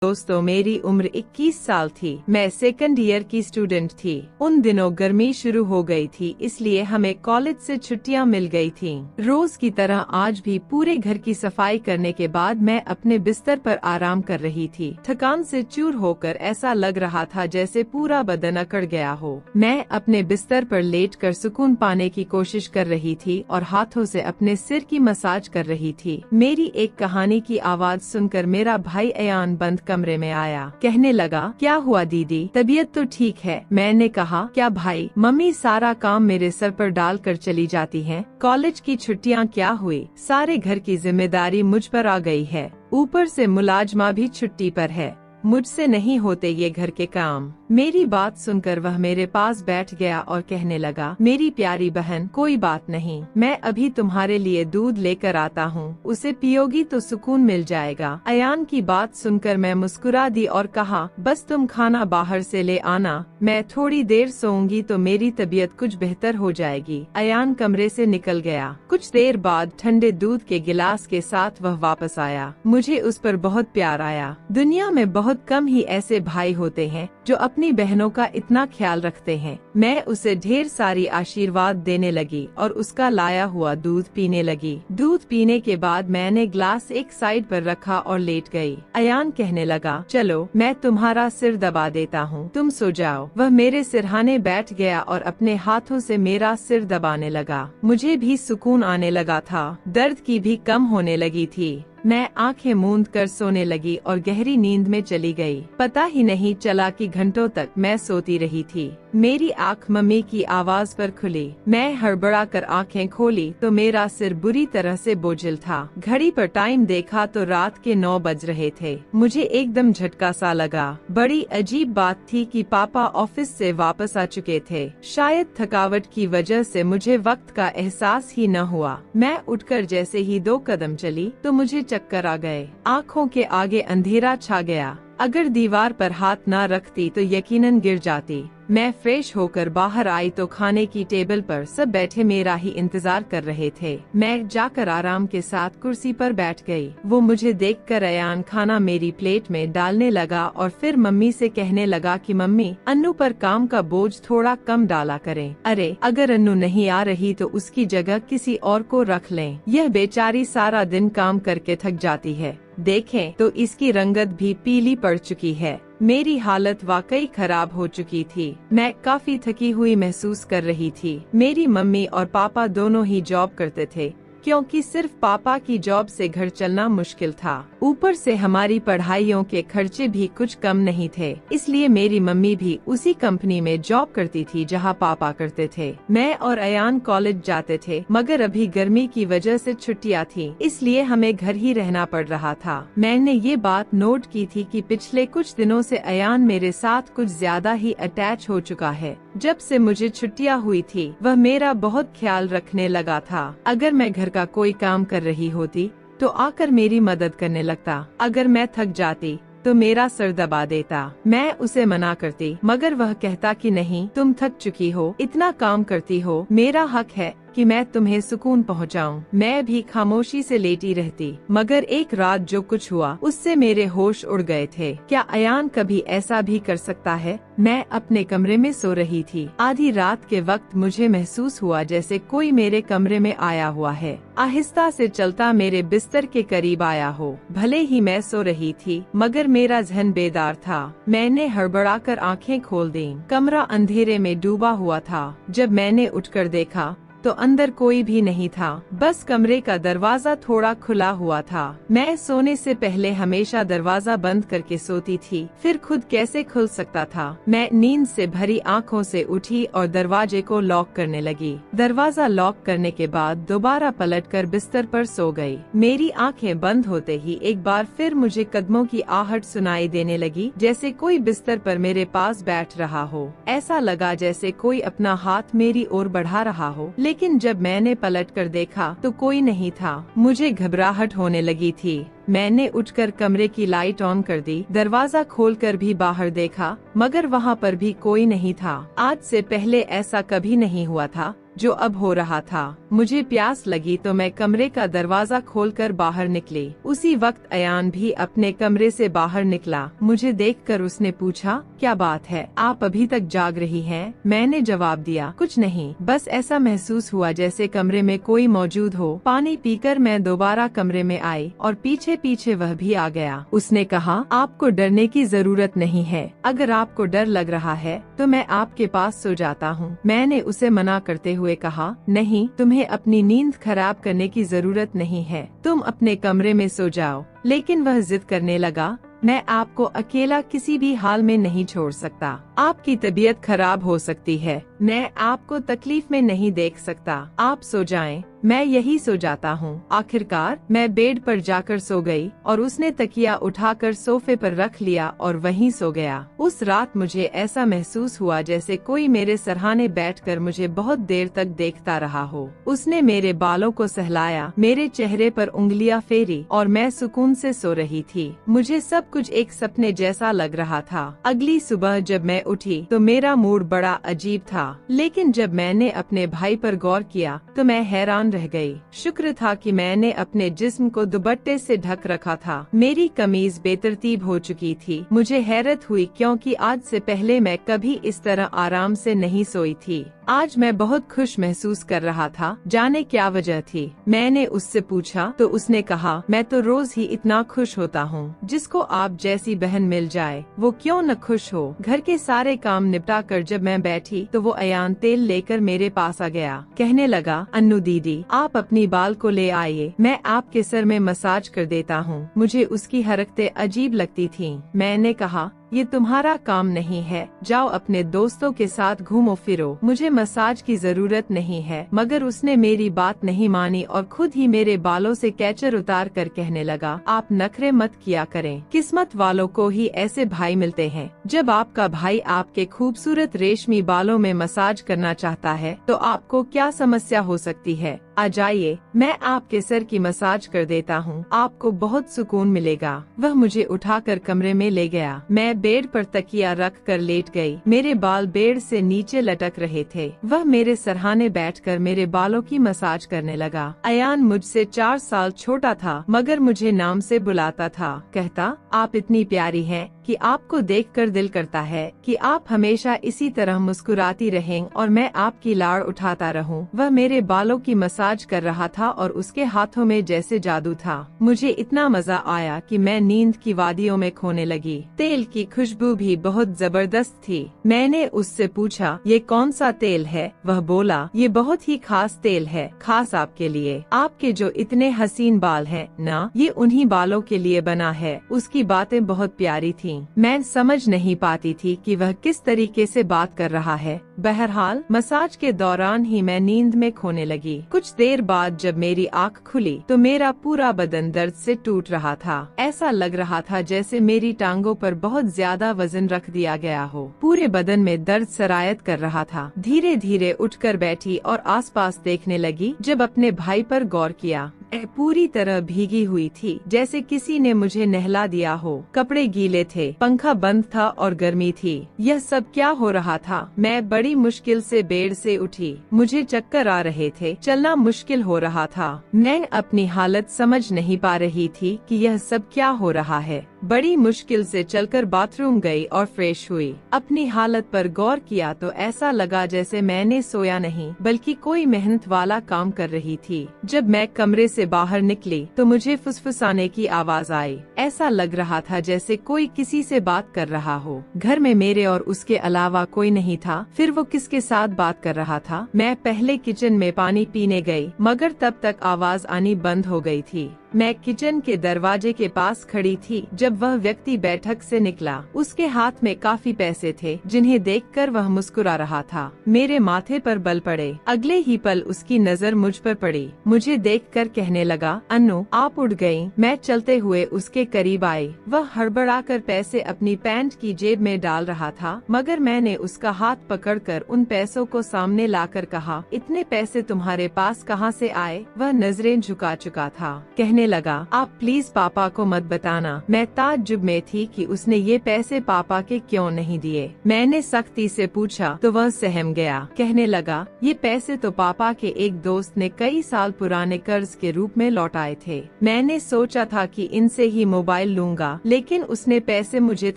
दोस्तों, मेरी उम्र 21 साल थी। मैं सेकंड ईयर की स्टूडेंट थी। उन दिनों गर्मी शुरू हो गई थी, इसलिए हमें कॉलेज से छुट्टियां मिल गई थीं। रोज की तरह आज भी पूरे घर की सफाई करने के बाद मैं अपने बिस्तर पर आराम कर रही थी। थकान से चूर होकर ऐसा लग रहा था जैसे पूरा बदन अकड़ गया हो। मैं अपने बिस्तर पर लेटकर सुकून पाने की कोशिश कर रही थी और हाथों से अपने सिर की मसाज कर रही थी। मेरी एक कहानी की आवाज सुनकर मेरा भाई अयान बंद कमरे में आया। कहने लगा, क्या हुआ दीदी, तबीयत तो ठीक है? मैंने कहा, क्या भाई, मम्मी सारा काम मेरे सर पर डाल कर चली जाती हैं। कॉलेज की छुट्टियां क्या हुई, सारे घर की जिम्मेदारी मुझ पर आ गई है। ऊपर से मुलाजमा भी छुट्टी पर है। मुझसे नहीं होते ये घर के काम। मेरी बात सुनकर वह मेरे पास बैठ गया और कहने लगा, मेरी प्यारी बहन, कोई बात नहीं, मैं अभी तुम्हारे लिए दूध लेकर आता हूँ, उसे पियोगी तो सुकून मिल जाएगा। अयान की बात सुनकर मैं मुस्कुरा दी और कहा, बस तुम खाना बाहर से ले आना, मैं थोड़ी देर सोऊंगी तो मेरी तबीयत कुछ बेहतर हो जाएगी। अयान कमरे से निकल गया। कुछ देर बाद ठंडे दूध के गिलास के साथ वह वापस आया। मुझे उस पर बहुत प्यार आया। दुनिया में बहुत कम ही ऐसे भाई होते हैं जो अपनी बहनों का इतना ख्याल रखते हैं। मैं उसे ढेर सारी आशीर्वाद देने लगी और उसका लाया हुआ दूध पीने लगी। दूध पीने के बाद मैंने ग्लास एक साइड पर रखा और लेट गई। अयान कहने लगा, चलो मैं तुम्हारा सिर दबा देता हूँ, तुम सो जाओ। वह मेरे सिरहाने बैठ गया और अपने हाथों से मेरा सिर दबाने लगा। मुझे भी सुकून आने लगा था, दर्द की भी कम होने लगी थी। मैं आंखें मूंद कर सोने लगी और गहरी नींद में चली गई। पता ही नहीं चला कि घंटों तक मैं सोती रही थी। मेरी आंख मम्मी की आवाज पर खुली। मैं हड़बड़ा कर आंखें खोली तो मेरा सिर बुरी तरह से बोझिल था। घड़ी पर टाइम देखा तो रात के 9 बज रहे थे। मुझे एकदम झटका सा लगा। बड़ी अजीब बात थी कि पापा ऑफिस से वापस आ चुके थे। शायद थकावट की वजह से मुझे वक्त का एहसास ही न हुआ। मैं उठकर जैसे ही 2 कदम चली तो मुझे चक्कर आ गए। आँखों के आगे अंधेरा छा गया। अगर दीवार पर हाथ न रखती तो यकीनन गिर जाती। मैं फ्रेश होकर बाहर आई तो खाने की टेबल पर सब बैठे मेरा ही इंतजार कर रहे थे। मैं जाकर आराम के साथ कुर्सी पर बैठ गई। वो मुझे देखकर अयान खाना मेरी प्लेट में डालने लगा और फिर मम्मी से कहने लगा कि मम्मी, अन्नू पर काम का बोझ थोड़ा कम डाला करें। अरे, अगर अन्नू नहीं आ रही तो उसकी जगह किसी और को रख लें। यह बेचारी सारा दिन काम करके थक जाती है। देखें तो इसकी रंगत भी पीली पड़ चुकी है। मेरी हालत वाकई खराब हो चुकी थी। मैं काफी थकी हुई महसूस कर रही थी। मेरी मम्मी और पापा दोनों ही जॉब करते थे, क्योंकि सिर्फ पापा की जॉब से घर चलना मुश्किल था। ऊपर से हमारी पढ़ाइयों के खर्चे भी कुछ कम नहीं थे, इसलिए मेरी मम्मी भी उसी कंपनी में जॉब करती थी जहां पापा करते थे। मैं और अयान कॉलेज जाते थे, मगर अभी गर्मी की वजह से छुट्टियां थी, इसलिए हमें घर ही रहना पड़ रहा था। मैंने ये बात नोट की थी कि पिछले कुछ दिनों से अयान मेरे साथ कुछ ज्यादा ही अटैच हो चुका है। जब से मुझे छुट्टियां हुई थी, वह मेरा बहुत ख्याल रखने लगा था। अगर मैं घर का कोई काम कर रही होती तो आकर मेरी मदद करने लगता। अगर मैं थक जाती तो मेरा सर दबा देता। मैं उसे मना करती, मगर वह कहता कि नहीं, तुम थक चुकी हो, इतना काम करती हो, मेरा हक है कि मैं तुम्हें सुकून पहुंचाऊं। मैं भी खामोशी से लेटी रहती, मगर एक रात जो कुछ हुआ उससे मेरे होश उड़ गए थे। क्या अयान कभी ऐसा भी कर सकता है? मैं अपने कमरे में सो रही थी। आधी रात के वक्त मुझे महसूस हुआ जैसे कोई मेरे कमरे में आया हुआ है। आहिस्ता से चलता मेरे बिस्तर के करीब आया हो। भले ही मैं सो रही थी, मगर मेरा ज़हन बेदार था। मैंने हड़बड़ाकर आंखें खोल दी। कमरा अंधेरे में डूबा हुआ था। जब मैंने उठकर देखा तो अंदर कोई भी नहीं था, बस कमरे का दरवाजा थोड़ा खुला हुआ था। मैं सोने से पहले हमेशा दरवाजा बंद करके सोती थी, फिर खुद कैसे खुल सकता था। मैं नींद से भरी आंखों से उठी और दरवाजे को लॉक करने लगी। दरवाजा लॉक करने के बाद दोबारा पलटकर बिस्तर पर सो गई। मेरी आंखें बंद होते ही एक बार फिर मुझे कदमों की आहट सुनाई देने लगी, जैसे कोई बिस्तर पर मेरे पास बैठ रहा हो। ऐसा लगा जैसे कोई अपना हाथ मेरी ओर बढ़ा रहा हो, लेकिन जब मैंने पलटकर देखा तो कोई नहीं था। मुझे घबराहट होने लगी थी। मैंने उठकर कमरे की लाइट ऑन कर दी। दरवाजा खोलकर भी बाहर देखा, मगर वहाँ पर भी कोई नहीं था। आज से पहले ऐसा कभी नहीं हुआ था। जो अब हो रहा था। मुझे प्यास लगी तो मैं कमरे का दरवाजा खोलकर बाहर निकली। उसी वक्त अयान भी अपने कमरे से बाहर निकला। मुझे देखकर उसने पूछा, क्या बात है, आप अभी तक जाग रही हैं? मैंने जवाब दिया, कुछ नहीं, बस ऐसा महसूस हुआ जैसे कमरे में कोई मौजूद हो। पानी पीकर मैं दोबारा कमरे में आई और पीछे पीछे वह भी आ गया। उसने कहा, आपको डरने की जरूरत नहीं है। अगर आपको डर लग रहा है तो मैं आपके पास सो जाता हूँ। मैंने उसे मना करते हुए कहा, नहीं, तुम्हें अपनी नींद खराब करने की जरूरत नहीं है, तुम अपने कमरे में सो जाओ। लेकिन वह जिद करने लगा, मैं आपको अकेला किसी भी हाल में नहीं छोड़ सकता। आपकी तबीयत खराब हो सकती है, मैं आपको तकलीफ में नहीं देख सकता। आप सो जाएं, मैं यही सो जाता हूँ। आखिरकार मैं बेड पर जाकर सो गई और उसने तकिया उठाकर सोफे पर रख लिया और वहीं सो गया। उस रात मुझे ऐसा महसूस हुआ जैसे कोई मेरे सरहाने बैठकर मुझे बहुत देर तक देखता रहा हो। उसने मेरे बालों को सहलाया, मेरे चेहरे पर उंगलियां फेरी और मैं सुकून से सो रही थी। मुझे सब कुछ एक सपने जैसा लग रहा था। अगली सुबह जब मैं उठी तो मेरा मूड बड़ा अजीब था, लेकिन जब मैंने अपने भाई पर गौर किया तो मैं हैरान रह गई। शुक्र था कि मैंने अपने जिस्म को दुपट्टे से ढक रखा था। मेरी कमीज बेतरतीब हो चुकी थी। मुझे हैरत हुई क्योंकि आज से पहले मैं कभी इस तरह आराम से नहीं सोई थी। आज मैं बहुत खुश महसूस कर रहा था। जाने क्या वजह थी? मैंने उससे पूछा तो उसने कहा, मैं तो रोज ही इतना खुश होता हूँ। जिसको आप जैसी बहन मिल जाए वो क्यों न खुश हो। घर के सारे काम निपटा कर जब मैं बैठी तो वो अयान तेल लेकर मेरे पास आ गया। कहने लगा, अन्नू दीदी, आप अपनी बाल को ले आइए, मैं आपके सर में मसाज कर देता हूँ। मुझे उसकी हरकतें अजीब लगती थीं। मैंने कहा, ये तुम्हारा काम नहीं है, जाओ अपने दोस्तों के साथ घूमो फिरो, मुझे मसाज की जरूरत नहीं है। मगर उसने मेरी बात नहीं मानी और खुद ही मेरे बालों से कैचर उतार कर कहने लगा, आप नखरे मत किया करें, किस्मत वालों को ही ऐसे भाई मिलते हैं। जब आपका भाई आपके खूबसूरत रेशमी बालों में मसाज करना चाहता है तो आपको क्या समस्या हो सकती है? आ जाइए, मैं आपके सर की मसाज कर देता हूँ, आपको बहुत सुकून मिलेगा। वह मुझे उठाकर कमरे में ले गया। मैं बेड पर तकिया रख कर लेट गई। मेरे बाल बेड से नीचे लटक रहे थे। वह मेरे सरहाने बैठकर मेरे बालों की मसाज करने लगा। अयान मुझसे 4 साल छोटा था, मगर मुझे नाम से बुलाता था। कहता, आप इतनी प्यारी हैं कि आपको देखकर दिल करता है कि आप हमेशा इसी तरह मुस्कुराती रहें और मैं आपकी लाड़ उठाता रहूं। वह मेरे बालों की मसाज कर रहा था और उसके हाथों में जैसे जादू था। मुझे इतना मजा आया कि मैं नींद की वादियों में खोने लगी। तेल की खुशबू भी बहुत जबरदस्त थी। मैंने उससे पूछा, ये कौन सा तेल है? वह बोला, ये बहुत ही खास तेल है, खास आपके लिए। आपके जो इतने हसीन बाल हैं ना, ये उन्हीं बालों के लिए बना है। उसकी बातें बहुत प्यारी थीं। मैं समझ नहीं पाती थी कि वह किस तरीके से बात कर रहा है। बहरहाल मसाज के दौरान ही मैं नींद में खोने लगी। कुछ देर बाद जब मेरी आँख खुली तो मेरा पूरा बदन दर्द से टूट रहा था। ऐसा लग रहा था जैसे मेरी टांगों पर बहुत ज्यादा वजन रख दिया गया हो। पूरे बदन में दर्द सरायत कर रहा था। धीरे धीरे उठकर बैठी और आसपास देखने लगी। जब अपने भाई पर गौर किया, पूरी तरह भीगी हुई थी, जैसे किसी ने मुझे नहला दिया हो। कपड़े गीले थे, पंखा बंद था और गर्मी थी। यह सब क्या हो रहा था? मैं बड़ी मुश्किल से बेड से उठी। मुझे चक्कर आ रहे थे, चलना मुश्किल हो रहा था। मैं अपनी हालत समझ नहीं पा रही थी कि यह सब क्या हो रहा है। बड़ी मुश्किल से चलकर बाथरूम गई और फ्रेश हुई। अपनी हालत पर गौर किया तो ऐसा लगा जैसे मैंने सोया नहीं बल्कि कोई मेहनत वाला काम कर रही थी। जब मैं कमरे से बाहर निकली तो मुझे फुसफुसाने की आवाज आई। ऐसा लग रहा था जैसे कोई किसी से बात कर रहा हो। घर में मेरे और उसके अलावा कोई नहीं था। फिर वो किसके साथ बात कर रहा था? मैं पहले किचन में पानी पीने गई, मगर तब तक आवाज आनी बंद हो गई थी। मैं किचन के दरवाजे के पास खड़ी थी जब वह व्यक्ति बैठक से निकला। उसके हाथ में काफी पैसे थे जिन्हें देखकर वह मुस्कुरा रहा था। मेरे माथे पर बल पड़े। अगले ही पल उसकी नजर मुझ पर पड़ी। मुझे देखकर कहने लगा, अन्नू आप उठ गयी। मैं चलते हुए उसके करीब आई। वह हड़बड़ाकर पैसे अपनी पैंट की जेब में डाल रहा था, मगर मैंने उसका हाथ पकड़कर उन पैसों को सामने लाकर कहा, इतने पैसे तुम्हारे पास कहाँ से आए? वह नजरें झुका चुका था। कहने कहने लगा, आप प्लीज पापा को मत बताना। मैं ताज्जुब में थी कि उसने ये पैसे पापा के क्यों नहीं दिए। मैंने सख्ती से पूछा तो वह सहम गया। कहने लगा, ये पैसे तो पापा के एक दोस्त ने कई साल पुराने कर्ज के रूप में लौटाए थे। मैंने सोचा था कि इनसे ही मोबाइल लूंगा, लेकिन उसने पैसे मुझे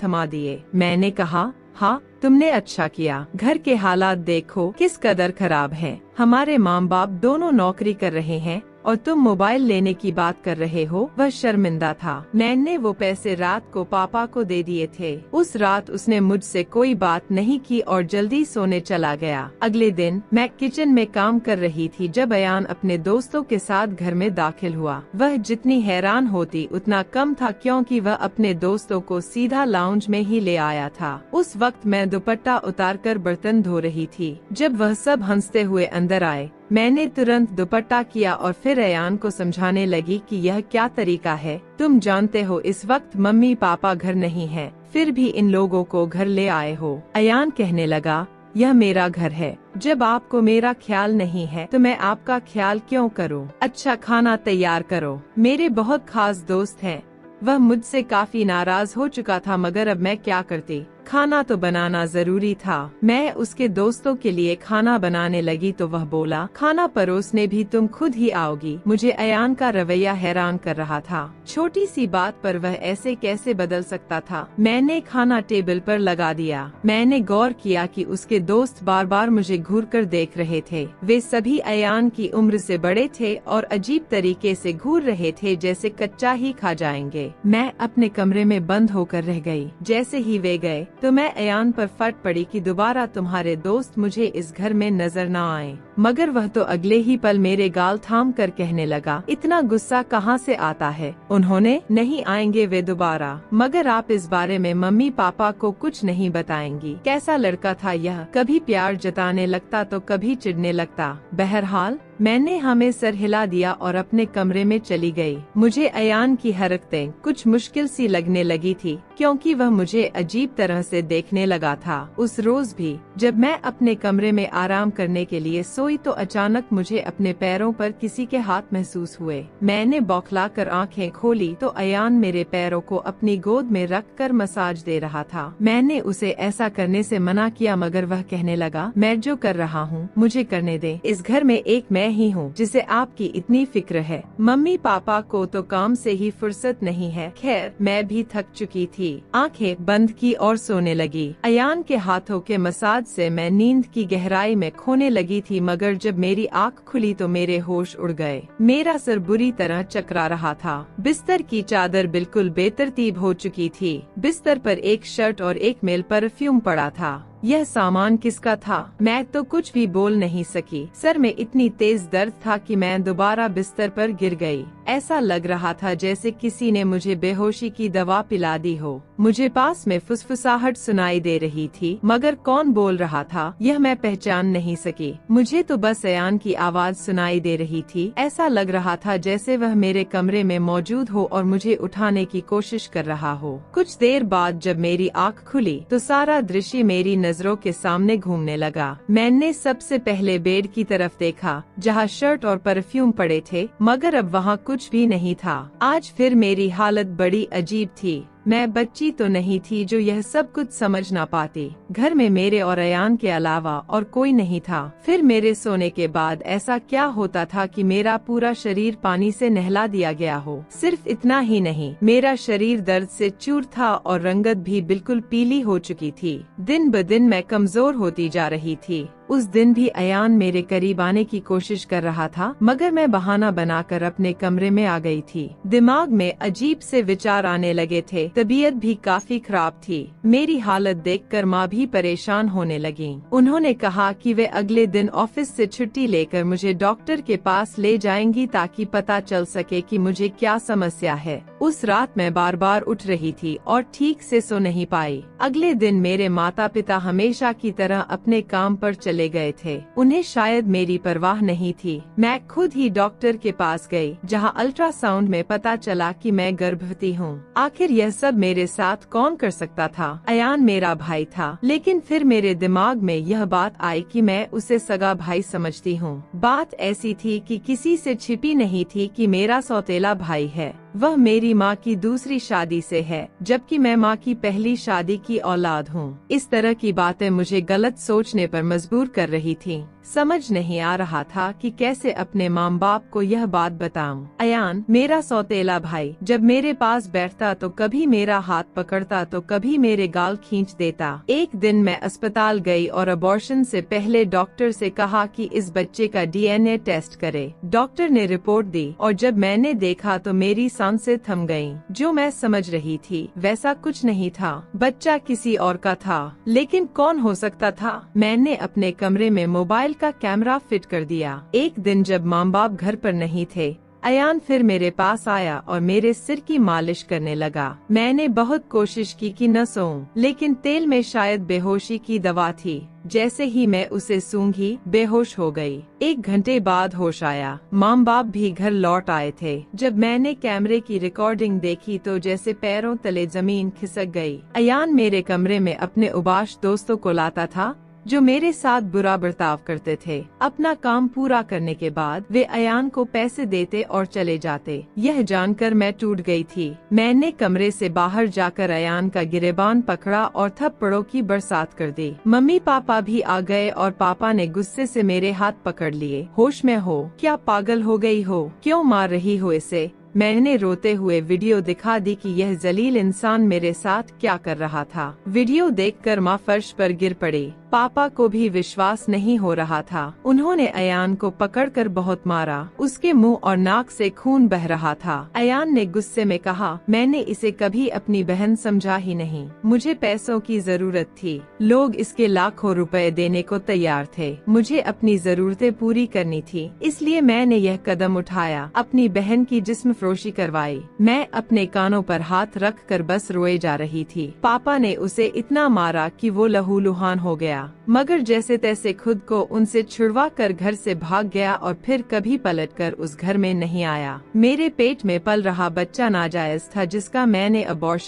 थमा दिए। मैंने कहा, हाँ, तुमने अच्छा किया। घर के हालात देखो किस कदर खराब हैं। हमारे माँ बाप दोनों नौकरी कर रहे हैं और तुम मोबाइल लेने की बात कर रहे हो। वह शर्मिंदा था। मैंने वो पैसे रात को पापा को दे दिए थे। उस रात उसने मुझसे कोई बात नहीं की और जल्दी सोने चला गया। अगले दिन मैं किचन में काम कर रही थी जब अयान अपने दोस्तों के साथ घर में दाखिल हुआ। वह जितनी हैरान होती उतना कम था, क्योंकि वह अपने दोस्तों को सीधा लाउंज में ही ले आया था। उस वक्त मैं दुपट्टा उतारकर बर्तन धो रही थी। जब वह सब हंसते हुए अंदर आए, मैंने तुरंत दुपट्टा किया और फिर अयान को समझाने लगी कि यह क्या तरीका है। तुम जानते हो इस वक्त मम्मी पापा घर नहीं हैं, फिर भी इन लोगों को घर ले आए हो। अयान कहने लगा, यह मेरा घर है। जब आपको मेरा ख्याल नहीं है तो मैं आपका ख्याल क्यों करूं? अच्छा खाना तैयार करो। मेरे बहुत खास दोस्त हैं। वह मुझसे काफी नाराज हो चुका था, मगर अब मैं क्या करती। खाना तो बनाना जरूरी था। मैं उसके दोस्तों के लिए खाना बनाने लगी तो वह बोला, खाना परोसने भी तुम खुद ही आओगी। मुझे अयान का रवैया हैरान कर रहा था। छोटी सी बात पर वह ऐसे कैसे बदल सकता था। मैंने खाना टेबल पर लगा दिया। मैंने गौर किया कि उसके दोस्त बार बार मुझे घूर कर देख रहे थे। वे सभी अयान की उम्र से बड़े थे और अजीब तरीके से घूर रहे थे, जैसे कच्चा ही खा जाएंगे। मैं अपने कमरे में बंद होकर रह गई। जैसे ही वे गए तो मैं अयान पर फट पड़ी कि दोबारा तुम्हारे दोस्त मुझे इस घर में नजर न आए। मगर वह तो अगले ही पल मेरे गाल थाम कर कहने लगा, इतना गुस्सा कहाँ से आता है? उन्होंने नहीं आएंगे वे दोबारा। मगर आप इस बारे में मम्मी पापा को कुछ नहीं बताएंगी। कैसा लड़का था यह, कभी प्यार जताने लगता तो कभी चिढ़ने लगता। बहरहाल मैंने हमें सर हिला दिया और अपने कमरे में चली गई। मुझे अयान की हरकतें कुछ मुश्किल सी लगने लगी थी, क्योंकि वह मुझे अजीब तरह से देखने लगा था। उस रोज भी जब मैं अपने कमरे में आराम करने के लिए सोई तो अचानक मुझे अपने पैरों पर किसी के हाथ महसूस हुए। मैंने बौखलाकर आंखें खोली तो अयान मेरे पैरों को अपनी गोद में रखकर मसाज दे रहा था। मैंने उसे ऐसा करने से मना किया, मगर वह कहने लगा, मैं जो कर रहा हूँ मुझे करने दे। इस घर में एक मैं ही हूँ जिसे आपकी इतनी फिक्र है। मम्मी पापा को तो काम से ही फुर्सत नहीं है। खैर मैं भी थक चुकी थी। आंखें बंद की और सोने लगी। अयान के हाथों के मसाज से मैं नींद की गहराई में खोने लगी थी, मगर जब मेरी आंख खुली तो मेरे होश उड़ गए। मेरा सर बुरी तरह चकरा रहा था। बिस्तर की चादर बिल्कुल बेतरतीब हो चुकी थी। बिस्तर पर एक शर्ट और एक मेल परफ्यूम पड़ा था। यह सामान किसका था? मैं तो कुछ भी बोल नहीं सकी। सर में इतनी तेज दर्द था कि मैं दोबारा बिस्तर पर गिर गई। ऐसा लग रहा था जैसे किसी ने मुझे बेहोशी की दवा पिला दी हो। मुझे पास में फुसफुसाहट सुनाई दे रही थी, मगर कौन बोल रहा था यह मैं पहचान नहीं सकी। मुझे तो बस अयान की आवाज सुनाई दे रही थी। ऐसा लग रहा था जैसे वह मेरे कमरे में मौजूद हो और मुझे उठाने की कोशिश कर रहा हो। कुछ देर बाद जब मेरी आँख खुली तो सारा दृश्य मेरी नजरों के सामने घूमने लगा। मैंने सबसे पहले बेड की तरफ देखा जहाँ शर्ट और परफ्यूम पड़े थे, मगर अब वहाँ कुछ भी नहीं था। आज फिर मेरी हालत बड़ी अजीब थी। मैं बच्ची तो नहीं थी जो यह सब कुछ समझ ना पाती। घर में मेरे और अयान के अलावा और कोई नहीं था। फिर मेरे सोने के बाद ऐसा क्या होता था कि मेरा पूरा शरीर पानी से नहला दिया गया हो। सिर्फ इतना ही नहीं, मेरा शरीर दर्द से चूर था और रंगत भी बिल्कुल पीली हो चुकी थी। दिन ब दिन मैं कमजोर होती जा रही थी। उस दिन भी अयान मेरे करीब आने की कोशिश कर रहा था, मगर मैं बहाना बनाकर अपने कमरे में आ गई थी। दिमाग में अजीब से विचार आने लगे थे। तबीयत भी काफी खराब थी। मेरी हालत देखकर माँ भी परेशान होने लगी। उन्होंने कहा कि वे अगले दिन ऑफिस से छुट्टी लेकर मुझे डॉक्टर के पास ले जाएंगी ताकि पता चल सके कि मुझे क्या समस्या है। उस रात मैं बार बार उठ रही थी और ठीक से सो नहीं पाई। अगले दिन मेरे माता पिता हमेशा की तरह अपने काम पर चले गए थे। उन्हें शायद मेरी परवाह नहीं थी। मैं खुद ही डॉक्टर के पास गई, जहां अल्ट्रासाउंड में पता चला कि मैं गर्भवती हूँ। आखिर यह सब मेरे साथ कौन कर सकता था? अयान मेरा भाई था, लेकिन फिर मेरे दिमाग में यह बात आई कि मैं उसे सगा भाई समझती हूँ। बात ऐसी थी कि किसी से छिपी नहीं थी कि मेरा सौतेला भाई है। वह मेरी माँ की दूसरी शादी से है, जबकि मैं माँ की पहली शादी की औलाद हूँ। इस तरह की बातें मुझे गलत सोचने पर मजबूर कर रही थीं। समझ नहीं आ रहा था कि कैसे अपने माँ बाप को यह बात बताऊं। अयान, मेरा सौतेला भाई, जब मेरे पास बैठता तो कभी मेरा हाथ पकड़ता तो कभी मेरे गाल खींच देता। एक दिन मैं अस्पताल गई और अबॉर्शन से पहले डॉक्टर से कहा कि इस बच्चे का DNA टेस्ट करे। डॉक्टर ने रिपोर्ट दी और जब मैंने देखा तो मेरी सांसें थम गईं। जो मैं समझ रही थी वैसा कुछ नहीं था। बच्चा किसी और का था, लेकिन कौन हो सकता था? मैंने अपने कमरे में मोबाइल का कैमरा फिट कर दिया। एक दिन जब माँ बाप घर पर नहीं थे, अयान फिर मेरे पास आया और मेरे सिर की मालिश करने लगा। मैंने बहुत कोशिश की कि न सोऊं, लेकिन तेल में शायद बेहोशी की दवा थी। जैसे ही मैं उसे सूंघी, बेहोश हो गई। 1 घंटे बाद होश आया। माँ बाप भी घर लौट आए थे। जब मैंने कैमरे की रिकॉर्डिंग देखी तो जैसे पैरों तले जमीन खिसक गई। अयान मेरे कमरे में अपने उबाश दोस्तों को लाता था, जो मेरे साथ बुरा बर्ताव करते थे। अपना काम पूरा करने के बाद वे अयान को पैसे देते और चले जाते। यह जानकर मैं टूट गई थी। मैंने कमरे से बाहर जाकर अयान का गिरेबान पकड़ा और थप्पड़ों की बरसात कर दी। मम्मी पापा भी आ गए और पापा ने गुस्से से मेरे हाथ पकड़ लिए। होश में हो क्या? पागल हो गई हो? क्यों मार रही हो इसे? मैंने रोते हुए वीडियो दिखा दी कि यह जलील इंसान मेरे साथ क्या कर रहा था। वीडियो देखकर माँ फर्श पर गिर पड़ी। पापा को भी विश्वास नहीं हो रहा था। उन्होंने अयान को पकड़कर बहुत मारा। उसके मुंह और नाक से खून बह रहा था। अयान ने गुस्से में कहा, मैंने इसे कभी अपनी बहन समझा ही नहीं। मुझे पैसों की जरूरत थी। लोग इसके लाखों रुपए देने को तैयार थे। मुझे अपनी जरूरतें पूरी करनी थी, इसलिए मैंने यह कदम उठाया। अपनी बहन की जिस्म फरोशी करवाई। मैं अपने कानों पर हाथ रख कर बस रोए जा रही थी। पापा ने उसे इतना मारा कि वो लहूलुहान हो गया, मगर जैसे तैसे खुद को उनसे छुड़वा कर घर से भाग गया और फिर कभी पलटकर उस घर में नहीं आया। मेरे पेट में पल रहा बच्चा नाजायज था, जिसका मैंने अबॉर्शन